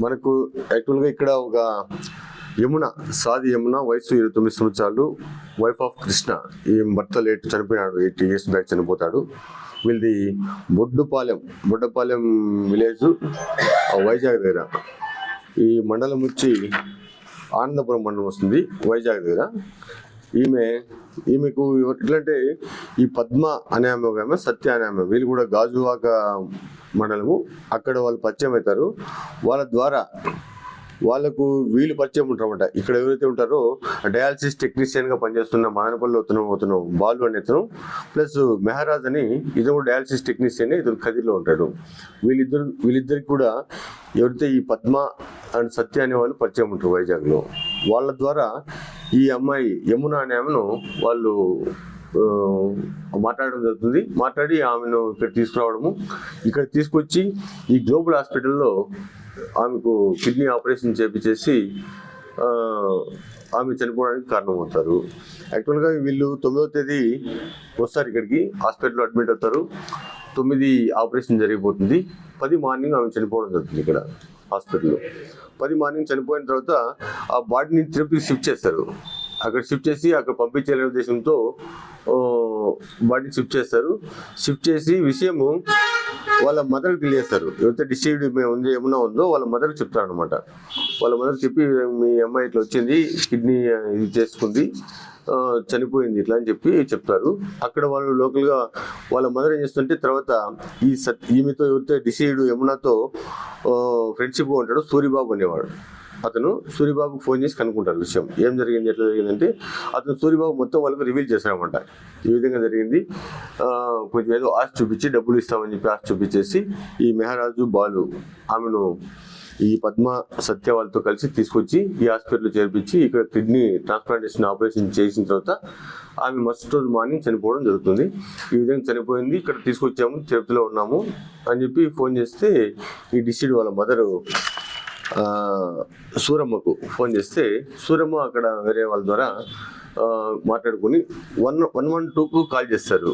మనకు యాక్చువల్గా ఇక్కడ ఒక యమున, సాది యమున, వయసు 29 సంవత్సరాలు, వైఫ్ ఆఫ్ కృష్ణ. ఈ భర్త లేట్ చనిపోయినాడు, 8 years బ్యాక్ చనిపోతాడు. వీళ్ళది బొడ్డపాలెం విలేజ్, వైజాగ్ దగ్గర. ఈ మండలం వచ్చి ఆనందపురం మండలం వస్తుంది, వైజాగ్ దగ్గర. ఈమెకు ఎట్లంటే ఈ పద్మ అనే ఆమె, సత్య అనే ఆమె, వీళ్ళు కూడా గాజువాక మండలము. అక్కడ వాళ్ళు పరిచయం అవుతారు. వాళ్ళ ద్వారా వాళ్ళకు వీళ్ళు పరిచయం ఉంటారన్నమాట. ఇక్కడ ఎవరైతే ఉంటారో డయాలసిస్ టెక్నీషియన్గా పనిచేస్తున్న మదనపల్లి అవుతున్నాం బాలు అనే ఇతను, ప్లస్ మెహరాజ్ అని ఇతను కూడా డయాలసిస్ టెక్నీషియన్, ఇతను ఖదీర్లో ఉంటాడు. వీళ్ళిద్దరికి కూడా ఎవరైతే ఈ పద్మ అండ్ సత్య అనే వాళ్ళు పరిచయం ఉంటారు వైజాగ్లో. వాళ్ళ ద్వారా ఈ అమ్మాయి యమున అనే ఆమెను వాళ్ళు మాట్లాడడం జరుగుతుంది. మాట్లాడి ఆమెను ఇక్కడ తీసుకురావడము, ఇక్కడ తీసుకొచ్చి ఈ గ్లోబల్ హాస్పిటల్లో ఆమెకు కిడ్నీ ఆపరేషన్ చేపించేసి ఆమె చనిపోవడానికి కారణమవుతారు. యాక్చువల్గా వీళ్ళు 9వ తేదీ వస్తారు, ఇక్కడికి హాస్పిటల్లో అడ్మిట్ అవుతారు. 9 ఆపరేషన్ జరిగిపోతుంది. 10 మార్నింగ్ ఆమె చనిపోవడం జరుగుతుంది ఇక్కడ హాస్పిటల్లో. 10 మార్నింగ్ చనిపోయిన తర్వాత ఆ బాడీని తిరుపతికి షిఫ్ట్ చేస్తారు. అక్కడ షిఫ్ట్ చేసి అక్కడ పంపించాలనే ఉద్దేశంతో బాడీని షిఫ్ట్ చేసి విషయము వాళ్ళ మదర్కి తెలియజేస్తారు. ఎవరైతే డిసీడ్ ఏమన్నా ఉందో వాళ్ళ మదర్కి చెప్తారనమాట. వాళ్ళ మదర్కి చెప్పి మీ అమ్మాయి ఇట్లా వచ్చింది, కిడ్నీ ఇది చేసుకుంది, చనిపోయింది ఇట్లా అని చెప్తారు. అక్కడ వాళ్ళు లోకల్గా వాళ్ళ మదర్ ఏం చేస్తుంటే తర్వాత ఈమెతో ఎవరైతే డిసీడ్ యమునాతో ఫ్రెండ్షిప్గా ఉంటాడో సూరిబాబు అనేవాడు, అతను సూరిబాబుకి ఫోన్ చేసి కనుక్కుంటారు విషయం ఏం జరిగింది, ఎట్లా జరిగిందంటే అతను సూరిబాబు మొత్తం వాళ్ళకి రివీల్ చేశారనమాట. ఈ విధంగా జరిగింది, కొంచెం ఏదో ఆస్తి చూపించి డబ్బులు ఇస్తామని చెప్పి ఆస్తి చూపించేసి ఈ మెహరాజు బాలు ఆమెను ఈ పద్మ సత్య వాళ్ళతో కలిసి తీసుకొచ్చి ఈ హాస్పిటల్లో చేర్పించి ఇక్కడ కిడ్నీ ట్రాన్స్ప్లాంటేషన్ ఆపరేషన్ చేసిన తర్వాత ఆమె మరుసటి రోజు మార్నింగ్ చనిపోవడం జరుగుతుంది. ఈ విధంగా చనిపోయింది, ఇక్కడ తీసుకొచ్చాము, తిరుపతిలో ఉన్నాము అని చెప్పి ఫోన్ చేస్తే ఈ డిసీడ్ వాళ్ళ మదరు సూరమ్మకు ఫోన్ చేస్తే సూరమ్మ అక్కడ వేరే వాళ్ళ ద్వారా మాట్లాడుకుని 112కు కాల్ చేస్తారు.